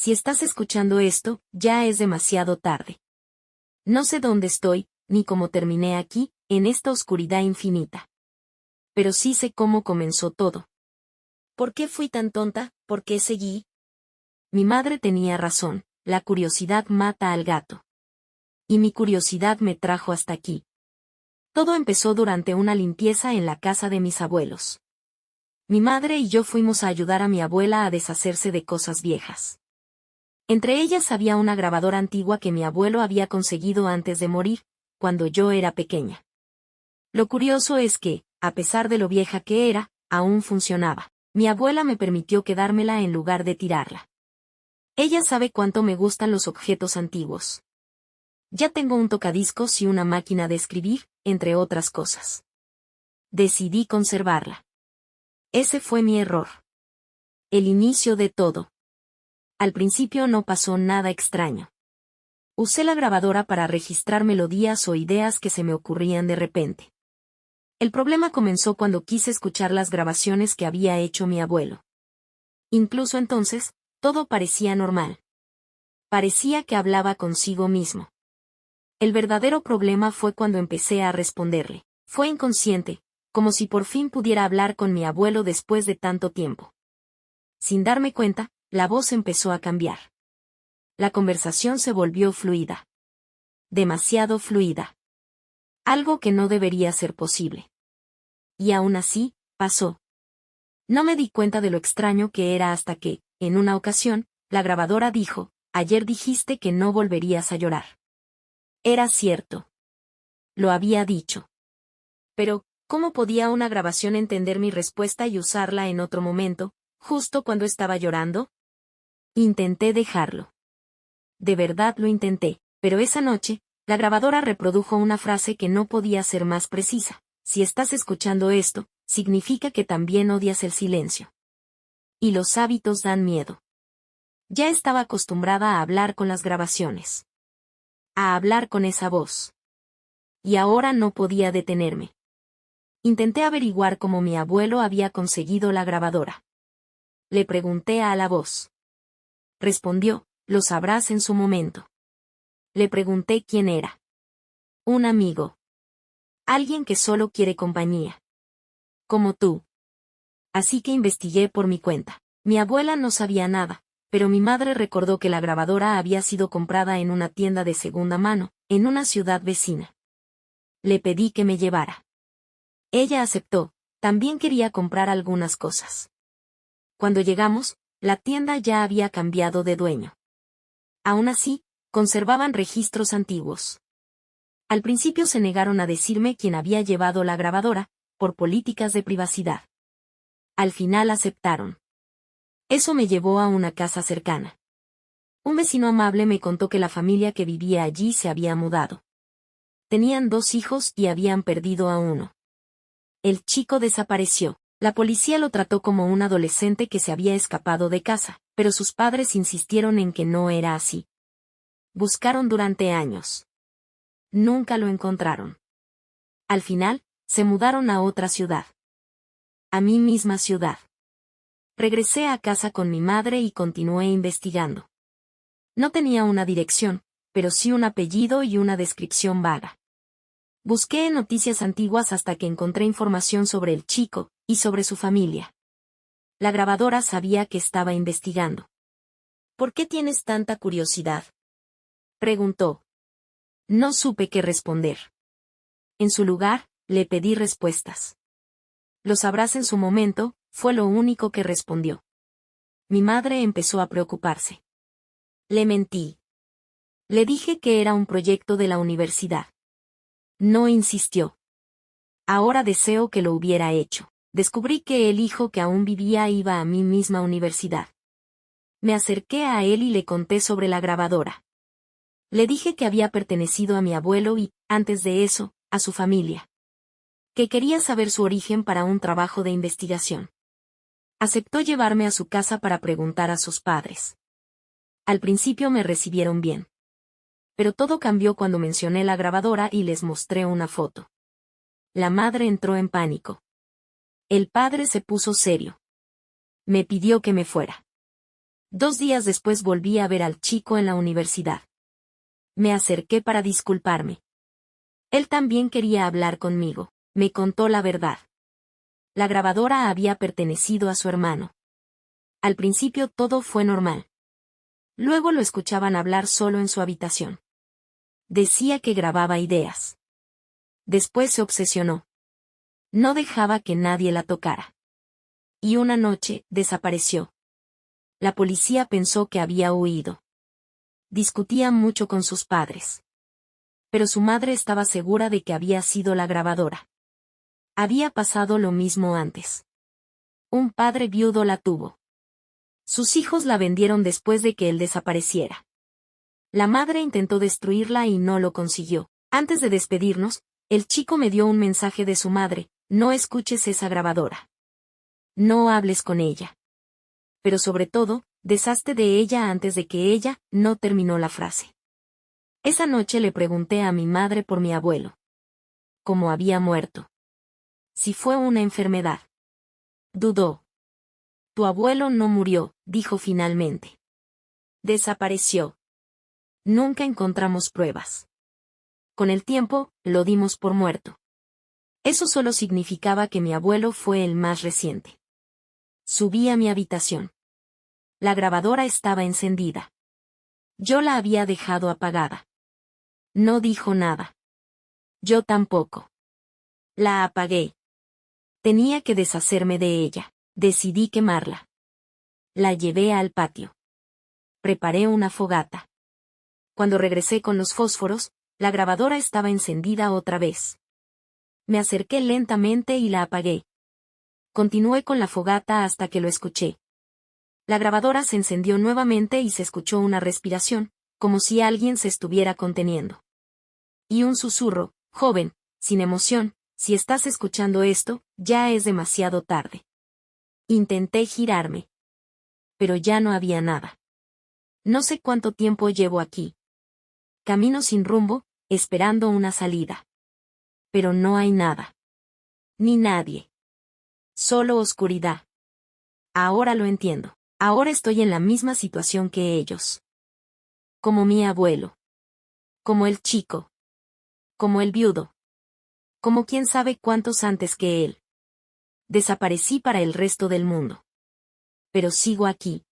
Si estás escuchando esto, ya es demasiado tarde. No sé dónde estoy, ni cómo terminé aquí, en esta oscuridad infinita. Pero sí sé cómo comenzó todo. ¿Por qué fui tan tonta? ¿Por qué seguí? Mi madre tenía razón, la curiosidad mata al gato. Y mi curiosidad me trajo hasta aquí. Todo empezó durante una limpieza en la casa de mis abuelos. Mi madre y yo fuimos a ayudar a mi abuela a deshacerse de cosas viejas. Entre ellas había una grabadora antigua que mi abuelo había conseguido antes de morir, cuando yo era pequeña. Lo curioso es que, a pesar de lo vieja que era, aún funcionaba. Mi abuela me permitió quedármela en lugar de tirarla. Ella sabe cuánto me gustan los objetos antiguos. Ya tengo un tocadiscos y una máquina de escribir, entre otras cosas. Decidí conservarla. Ese fue mi error. El inicio de todo. Al principio no pasó nada extraño. Usé la grabadora para registrar melodías o ideas que se me ocurrían de repente. El problema comenzó cuando quise escuchar las grabaciones que había hecho mi abuelo. Incluso entonces, todo parecía normal. Parecía que hablaba consigo mismo. El verdadero problema fue cuando empecé a responderle. Fue inconsciente, como si por fin pudiera hablar con mi abuelo después de tanto tiempo. Sin darme cuenta, la voz empezó a cambiar. La conversación se volvió fluida. Demasiado fluida. Algo que no debería ser posible. Y aún así, pasó. No me di cuenta de lo extraño que era hasta que, en una ocasión, la grabadora dijo, «Ayer dijiste que no volverías a llorar». Era cierto. Lo había dicho. Pero, ¿cómo podía una grabación entender mi respuesta y usarla en otro momento, justo cuando estaba llorando? Intenté dejarlo. De verdad lo intenté, pero esa noche, la grabadora reprodujo una frase que no podía ser más precisa. Si estás escuchando esto, significa que también odias el silencio. Y los hábitos dan miedo. Ya estaba acostumbrada a hablar con las grabaciones. A hablar con esa voz. Y ahora no podía detenerme. Intenté averiguar cómo mi abuelo había conseguido la grabadora. Le pregunté a la voz. Respondió, lo sabrás en su momento. Le pregunté quién era. Un amigo. Alguien que solo quiere compañía. Como tú. Así que investigué por mi cuenta. Mi abuela no sabía nada, pero mi madre recordó que la grabadora había sido comprada en una tienda de segunda mano, en una ciudad vecina. Le pedí que me llevara. Ella aceptó, también quería comprar algunas cosas. Cuando llegamos, la tienda ya había cambiado de dueño. Aún así, conservaban registros antiguos. Al principio se negaron a decirme quién había llevado la grabadora, por políticas de privacidad. Al final aceptaron. Eso me llevó a una casa cercana. Un vecino amable me contó que la familia que vivía allí se había mudado. Tenían 2 hijos y habían perdido a uno. El chico desapareció. La policía lo trató como un adolescente que se había escapado de casa, pero sus padres insistieron en que no era así. Buscaron durante años. Nunca lo encontraron. Al final, se mudaron a otra ciudad. A mi misma ciudad. Regresé a casa con mi madre y continué investigando. No tenía una dirección, pero sí un apellido y una descripción vaga. Busqué en noticias antiguas hasta que encontré información sobre el chico, y sobre su familia. La grabadora sabía que estaba investigando. ¿Por qué tienes tanta curiosidad?, preguntó. No supe qué responder. En su lugar, le pedí respuestas. Lo sabrás en su momento, fue lo único que respondió. Mi madre empezó a preocuparse. Le mentí. Le dije que era un proyecto de la universidad. No insistió. Ahora deseo que lo hubiera hecho. Descubrí que el hijo que aún vivía iba a mi misma universidad. Me acerqué a él y le conté sobre la grabadora. Le dije que había pertenecido a mi abuelo y, antes de eso, a su familia. Que quería saber su origen para un trabajo de investigación. Aceptó llevarme a su casa para preguntar a sus padres. Al principio me recibieron bien. Pero todo cambió cuando mencioné la grabadora y les mostré una foto. La madre entró en pánico. El padre se puso serio. Me pidió que me fuera. 2 días después volví a ver al chico en la universidad. Me acerqué para disculparme. Él también quería hablar conmigo. Me contó la verdad. La grabadora había pertenecido a su hermano. Al principio todo fue normal. Luego lo escuchaban hablar solo en su habitación. Decía que grababa ideas. Después se obsesionó. No dejaba que nadie la tocara. Y una noche, desapareció. La policía pensó que había huido. Discutía mucho con sus padres. Pero su madre estaba segura de que había sido la grabadora. Había pasado lo mismo antes. Un padre viudo la tuvo. Sus hijos la vendieron después de que él desapareciera. La madre intentó destruirla y no lo consiguió. Antes de despedirnos, el chico me dio un mensaje de su madre: no escuches esa grabadora. No hables con ella. Pero sobre todo, deshazte de ella antes de que ella no terminó la frase. Esa noche le pregunté a mi madre por mi abuelo. ¿Cómo había muerto? Si fue una enfermedad. Dudó. Tu abuelo no murió, dijo finalmente. Desapareció. Nunca encontramos pruebas. Con el tiempo, lo dimos por muerto. Eso solo significaba que mi abuelo fue el más reciente. Subí a mi habitación. La grabadora estaba encendida. Yo la había dejado apagada. No dijo nada. Yo tampoco. La apagué. Tenía que deshacerme de ella. Decidí quemarla. La llevé al patio. Preparé una fogata. Cuando regresé con los fósforos, la grabadora estaba encendida otra vez. Me acerqué lentamente y la apagué. Continué con la fogata hasta que lo escuché. La grabadora se encendió nuevamente y se escuchó una respiración, como si alguien se estuviera conteniendo. Y un susurro: joven, sin emoción, si estás escuchando esto, ya es demasiado tarde. Intenté girarme. Pero ya no había nada. No sé cuánto tiempo llevo aquí. Camino sin rumbo, esperando una salida. Pero no hay nada. Ni nadie. Solo oscuridad. Ahora lo entiendo. Ahora estoy en la misma situación que ellos. Como mi abuelo. Como el chico. Como el viudo. Como quién sabe cuántos antes que él. Desaparecí para el resto del mundo. Pero sigo aquí.